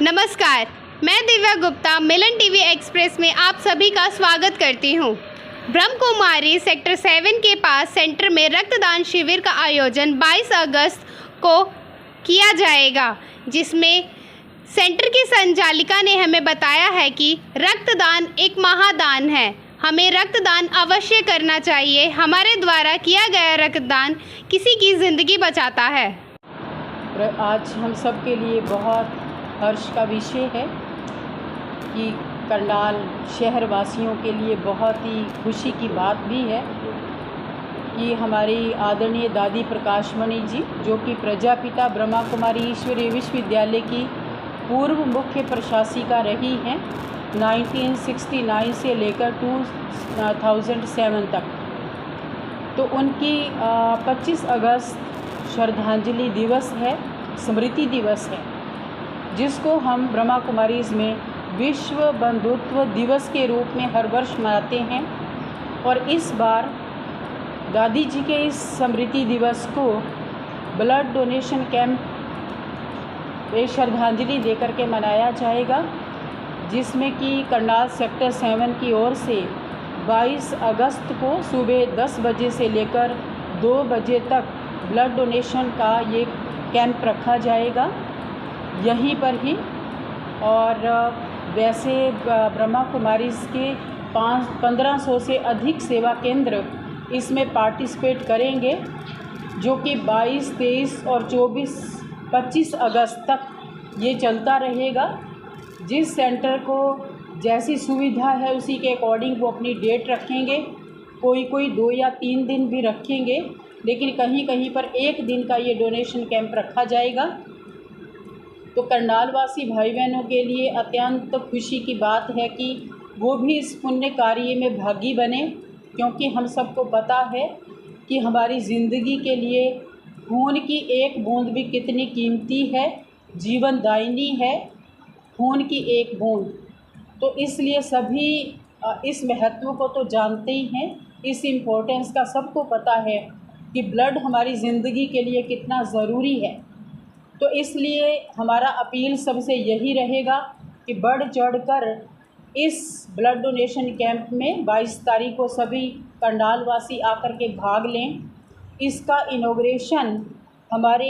नमस्कार, मैं दिव्या गुप्ता मिलन TV express में आप सभी का स्वागत करती हूं। ब्रह्म कुमारी सेक्टर 7 के पास सेंटर में रक्तदान शिविर का आयोजन 22 अगस्त को किया जाएगा, जिसमें सेंटर की संचालिका ने हमें बताया है कि रक्तदान एक महादान है। हमें रक्तदान अवश्य करना चाहिए। हमारे द्वारा किया गया रक्तदान किसी की ज़िंदगी बचाता है। आज हम सब के लिए बहुत हर्ष का विषय है कि करनाल शहर वासियों के लिए बहुत ही खुशी की बात भी है कि हमारी आदरणीय दादी प्रकाशमणि जी, जो कि प्रजापिता ब्रह्मा कुमारी ईश्वरीय विश्वविद्यालय की पूर्व मुख्य प्रशासिका रही हैं 1969 से लेकर 2007 तक, तो उनकी 25 अगस्त श्रद्धांजलि दिवस है, स्मृति दिवस है, जिसको हम ब्रह्मा कुमारीज़ में विश्व बंधुत्व दिवस के रूप में हर वर्ष मनाते हैं। और इस बार दादी जी के इस स्मृति दिवस को ब्लड डोनेशन कैंप में श्रद्धांजलि देकर के मनाया जाएगा, जिसमें कि करनाल सेक्टर 7 की ओर से 22 अगस्त को सुबह 10 बजे से लेकर 2 बजे तक ब्लड डोनेशन का ये कैंप रखा जाएगा यहीं पर ही। और वैसे ब्रह्मा कुमारीज़ के 1500 से अधिक सेवा केंद्र इसमें पार्टिसिपेट करेंगे, जो कि 22, 23 और 25 अगस्त तक ये चलता रहेगा। जिस सेंटर को जैसी सुविधा है उसी के अकॉर्डिंग वो अपनी डेट रखेंगे। कोई 2 या 3 दिन भी रखेंगे, लेकिन कहीं कहीं पर 1 दिन का ये डोनेशन कैंप रखा जाएगा। तो करनाल वासी भाई बहनों के लिए अत्यंत खुशी की बात है कि वो भी इस पुण्य कार्य में भागी बने, क्योंकि हम सबको पता है कि हमारी ज़िंदगी के लिए खून की एक बूंद भी कितनी कीमती है, जीवनदायिनी है खून की एक बूंद। तो इसलिए सभी इस महत्व को तो जानते ही हैं, इस इम्पोर्टेंस का सबको पता है कि ब्लड हमारी ज़िंदगी के लिए कितना ज़रूरी है। तो इसलिए हमारा अपील सबसे यही रहेगा कि बढ़ चढ़कर इस ब्लड डोनेशन कैंप में 22 तारीख को सभी करनाल वासी आकर के भाग लें। इसका इनॉग्रेशन हमारे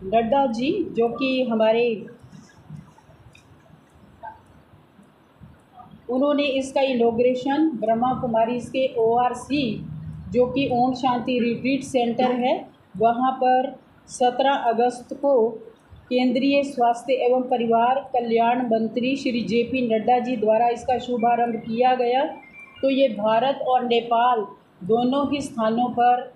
नड्डा जी, जो कि हमारे उन्होंने इसका इनॉग्रेशन ब्रह्मा कुमारीज़ के ORC, जो कि ओम शांति रिट्रीट सेंटर है, वहाँ पर 17 अगस्त को केंद्रीय स्वास्थ्य एवं परिवार कल्याण मंत्री श्री JP नड्डा जी द्वारा इसका शुभारंभ किया गया। तो ये भारत और नेपाल दोनों ही स्थानों पर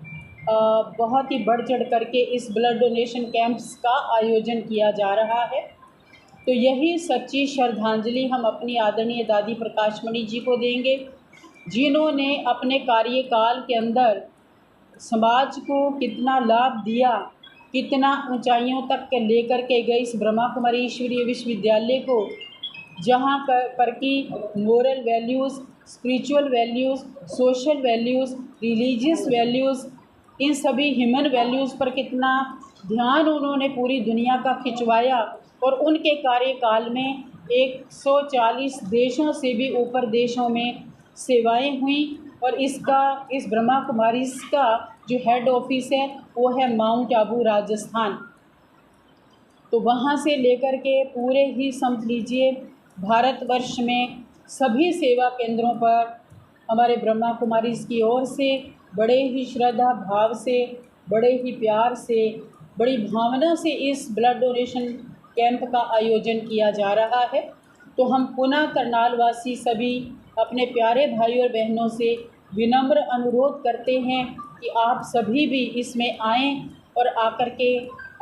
बहुत ही बढ़ चढ़ करके इस ब्लड डोनेशन कैंप्स का आयोजन किया जा रहा है। तो यही सच्ची श्रद्धांजलि हम अपनी आदरणीय दादी प्रकाशमणि जी को देंगे, जिन्होंने अपने कार्यकाल के अंदर समाज को कितना लाभ दिया, कितना ऊंचाइयों तक लेकर के गए इस ब्रह्मा कुमारी ईश्वरीय विश्वविद्यालय को, जहां पर की moral values, spiritual values, social values, religious values, इन सभी ह्यूमन वैल्यूज़ पर कितना ध्यान उन्होंने पूरी दुनिया का खिंचवाया। और उनके कार्यकाल में 140 देशों से भी ऊपर देशों में सेवाएं हुई। और इस ब्रह्मा कुमारीज़ का जो हेड ऑफिस है वो है माउंट आबू, राजस्थान। तो वहाँ से लेकर के पूरे ही समझ लीजिए भारतवर्ष में सभी सेवा केंद्रों पर हमारे ब्रह्मा कुमारीज़ की ओर से बड़े ही श्रद्धा भाव से, बड़े ही प्यार से, बड़ी भावना से इस ब्लड डोनेशन कैंप का आयोजन किया जा रहा है। तो हम पुनः करनाल वासी सभी अपने प्यारे भाई और बहनों से विनम्र अनुरोध करते हैं कि आप सभी भी इसमें आएँ और आकर के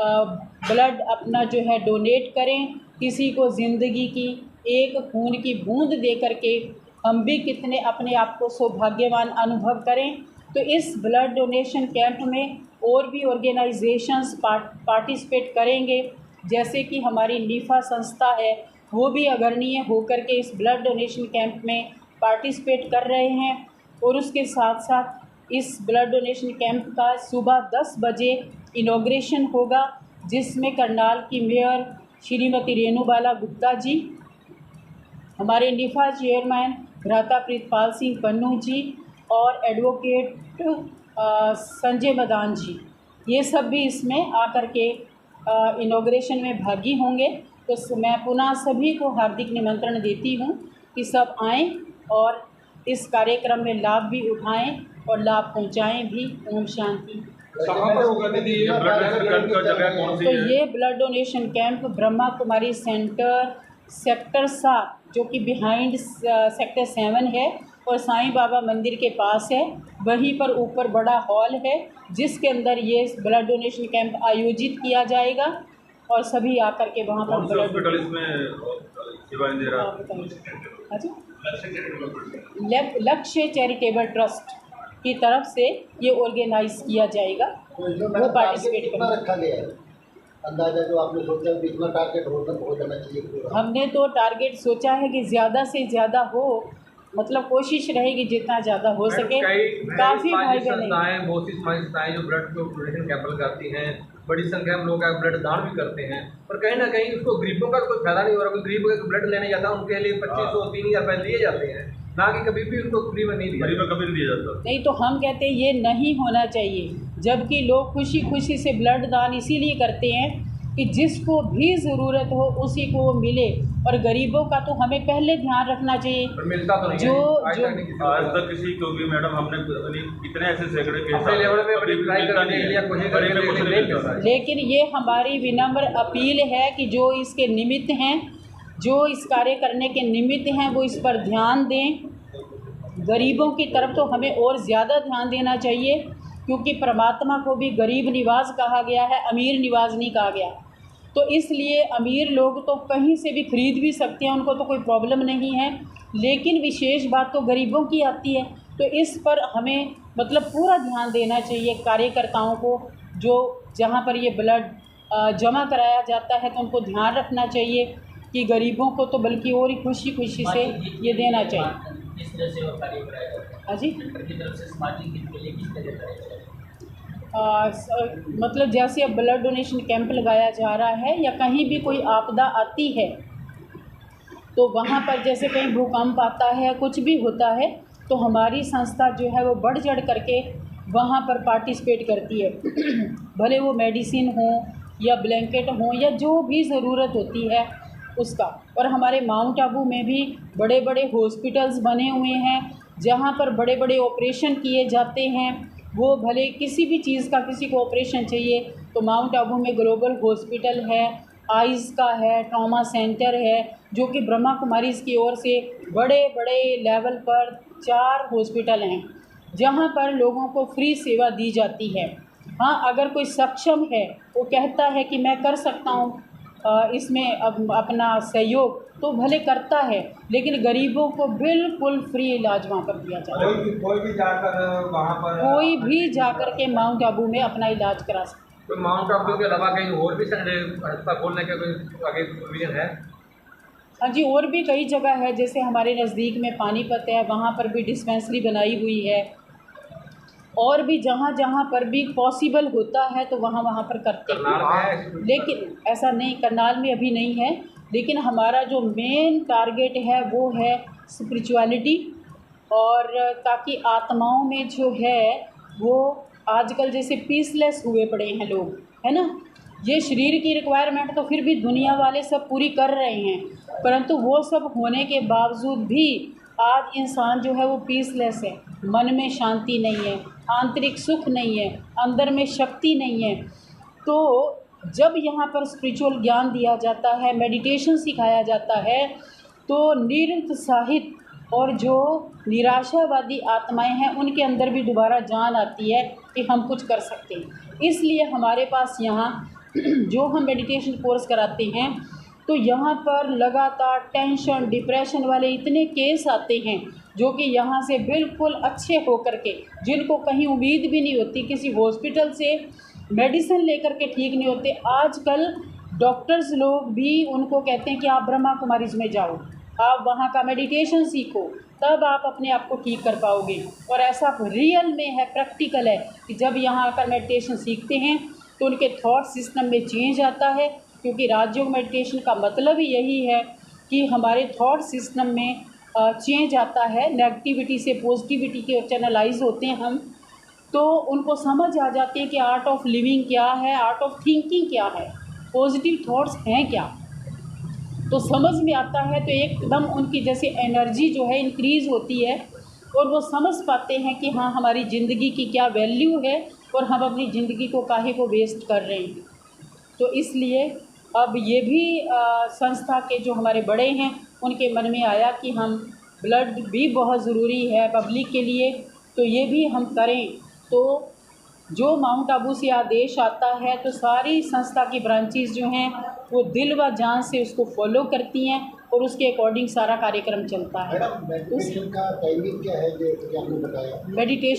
ब्लड अपना जो है डोनेट करें। किसी को ज़िंदगी की एक खून की बूंद दे करके हम भी कितने अपने आप को सौभाग्यवान अनुभव करें। तो इस ब्लड डोनेशन कैंप में और भी ऑर्गेनाइजेशंस पार्टिसिपेट करेंगे, जैसे कि हमारी नीफा संस्था है, वो भी अग्रणीय होकर के इस ब्लड डोनेशन कैंप में पार्टिसिपेट कर रहे हैं। और उसके साथ साथ इस ब्लड डोनेशन कैंप का सुबह 10 बजे इनॉग्रेशन होगा, जिसमें करनाल की मेयर श्रीमती रेणुबाला गुप्ता जी, हमारे निफा चेयरमैन भ्राता प्रीतपाल सिंह पन्नू जी और एडवोकेट संजय मदान जी, ये सब भी इसमें आकर के इनॉग्रेशन में भागी होंगे। तो मैं पुनः सभी को हार्दिक निमंत्रण देती हूँ कि सब आएँ और इस कार्यक्रम में लाभ भी उठाएं और लाभ पहुंचाएं भी। ओम शांति। तो ये blood donation camp Brahma Kumari centre sector 7 जो कि बिहाइंड सेक्टर 7 है और साईं बाबा मंदिर के पास है, वहीं पर ऊपर बड़ा हॉल है जिसके अंदर ये ब्लड डोनेशन कैंप आयोजित किया जाएगा और सभी आकर के वहाँ पर ब्लड लक्ष्य चैरिटेबल ट्रस्ट की तरफ से ये ऑर्गेनाइज किया जाएगा। वो पार्टिसिपेट करेंगे। अंदाजा जो आपने सोचा है कितना टारगेट हो जाना चाहिए? हमने तो टारगेट सोचा है कि ज़्यादा से ज़्यादा हो, मतलब कोशिश रहेगी जितना ज़्यादा हो सके। काफ़ी भाई बहनें, बहुत सी समाज संस्थाएं जो ब्लड डोनेशन कैंप लगाती हैं, बड़ी संख्या में लोग ब्लड दान भी करते हैं, पर कहीं ना कहीं उसको गरीबों का कोई फायदा नहीं हो रहा। कोई गरीब का ब्लड लेने जाता है उनके लिए 2500-3000 रुपये दिए जाते हैं, ना कि कभी भी उनको फ्री में नहीं दिया जाता। नहीं तो हम कहते हैं ये नहीं होना चाहिए, जबकि लोग खुशी खुशी से ब्लड दान इसीलिए करते हैं कि जिसको भी ज़रूरत हो उसी को वो मिले, और गरीबों का तो हमें पहले ध्यान रखना चाहिए। मिलता तो नहीं जो आज तक किसी को भी मैडम हमने कितने ऐसे सैकड़े अपने लेवल में बड़ी ट्राई करने के लिए कोशिश करके, लेकिन ये हमारी विनम्र अपील है कि जो इसके निमित्त हैं, जो इस कार्य करने के निमित्त हैं, वो इस पर ध्यान दें। गरीबों की तरफ तो हमें और ज़्यादा ध्यान देना चाहिए, क्योंकि परमात्मा को भी गरीब निवाज कहा गया है, अमीर निवाज नहीं कहा गया। तो इसलिए अमीर लोग तो कहीं से भी खरीद भी सकते हैं, उनको तो कोई प्रॉब्लम नहीं है, लेकिन विशेष बात तो गरीबों की आती है। तो इस पर हमें मतलब पूरा ध्यान देना चाहिए कार्यकर्ताओं को, जो जहाँ पर ये ब्लड जमा कराया जाता है तो उनको ध्यान रखना चाहिए कि गरीबों को तो बल्कि और ही खुशी खुशी से ये देना चाहिए। इस तरह से वो कार्य कराया जाता है। हाँ जी, की तरफ से सामाजिक हित के लिए किस तरह कराया जाता है? मतलब जैसे अब ब्लड डोनेशन कैंप लगाया जा रहा है या कहीं भी कोई आपदा आती है तो वहाँ पर जैसे कहीं भूकंप आता है, कुछ भी होता है, तो हमारी संस्था जो है वो बढ़ चढ़ करके वहाँ पर पार्टिसिपेट करती है। भले वो मेडिसिन हो या ब्लैंकेट हो या जो भी ज़रूरत होती है उसका। और हमारे माउंट आबू में भी बड़े बड़े हॉस्पिटल्स बने हुए हैं जहाँ पर बड़े बड़े ऑपरेशन किए जाते हैं। वो भले किसी भी चीज़ का किसी को ऑपरेशन चाहिए तो माउंट आबू में ग्लोबल हॉस्पिटल है, आइज़ का है, ट्रॉमा सेंटर है, जो कि ब्रह्मा कुमारीज़ की ओर से बड़े बड़े लेवल पर 4 हॉस्पिटल हैं जहाँ पर लोगों को फ्री सेवा दी जाती है। हाँ, अगर कोई सक्षम है, वो कहता है कि मैं कर सकता हूँ इसमें अपना सहयोग, तो भले करता है, लेकिन गरीबों को बिल्कुल फ्री इलाज वहाँ पर दिया जाता है। कोई भी जाकर वहाँ पर कोई भी जाकर के माउंट आबू में अपना इलाज करा सकता है। तो माउंट आबू के अलावा कहीं और भी अस्पताल खोलने का कोई आगे प्रोविजन है? हाँ जी, और भी कई जगह है, जैसे हमारे नज़दीक में पानीपत है, वहाँ पर भी डिस्पेंसरी बनाई हुई है, और भी जहाँ जहाँ पर भी पॉसिबल होता है तो वहाँ वहाँ पर करते हैं। लेकिन ऐसा नहीं, करनाल में अभी नहीं है, लेकिन हमारा जो मेन टारगेट है वो है स्पिरिचुअलिटी, और ताकि आत्माओं में जो है वो आजकल जैसे पीसलेस हुए पड़े हैं लोग, है ना। ये शरीर की रिक्वायरमेंट तो फिर भी दुनिया वाले सब पूरी कर रहे हैं, परंतु वो सब होने के बावजूद भी आज इंसान जो है वो पीसलेस है, मन में शांति नहीं है, आंतरिक सुख नहीं है, अंदर में शक्ति नहीं है। तो जब यहाँ पर स्पिरिचुअल ज्ञान दिया जाता है, मेडिटेशन सिखाया जाता है, तो निरुत्साहित और जो निराशावादी आत्माएं हैं उनके अंदर भी दोबारा जान आती है कि हम कुछ कर सकते हैं। इसलिए हमारे पास यहाँ जो हम मेडिटेशन कोर्स कराते हैं, तो यहाँ पर लगातार टेंशन डिप्रेशन वाले इतने केस आते हैं जो कि यहाँ से बिल्कुल अच्छे होकर के, जिनको कहीं उम्मीद भी नहीं होती, किसी हॉस्पिटल से मेडिसिन लेकर के ठीक नहीं होते। आजकल डॉक्टर्स लोग भी उनको कहते हैं कि आप ब्रह्मा कुमारीज़ में जाओ, आप वहाँ का मेडिटेशन सीखो, तब आप अपने आप को ठीक कर पाओगे। और ऐसा रियल में है, प्रैक्टिकल है कि जब यहाँ आकर मेडिटेशन सीखते हैं तो उनके थॉट सिस्टम में चेंज आता है, क्योंकि राजयोग मेडिटेशन का मतलब ही यही है कि हमारे थॉट सिस्टम में चेंज आता है, नेगेटिविटी से पॉजिटिविटी के चैनलाइज होते हैं हम, तो उनको समझ आ जाती है कि आर्ट ऑफ लिविंग क्या है, आर्ट ऑफ थिंकिंग क्या है, पॉजिटिव थॉट्स हैं क्या, तो समझ में आता है। तो एकदम उनकी जैसे एनर्जी जो है इंक्रीज़ होती है और वो समझ पाते हैं कि हाँ हमारी ज़िंदगी की क्या वैल्यू है और हम अपनी ज़िंदगी को काहे को वेस्ट कर रहे हैं। तो इसलिए अब ये भी संस्था के जो हमारे बड़े हैं उनके मन में आया कि हम ब्लड भी बहुत ज़रूरी है पब्लिक के लिए, तो ये भी हम करें। तो जो माउंट आबू से आदेश आता है तो सारी संस्था की ब्रांचेस जो हैं वो दिल व जान से उसको फॉलो करती हैं और उसके अकॉर्डिंग सारा कार्यक्रम चलता है। मैडम मेडिटेशन का टाइमिंग क्या है जो आपने बताया? मेडिटेशन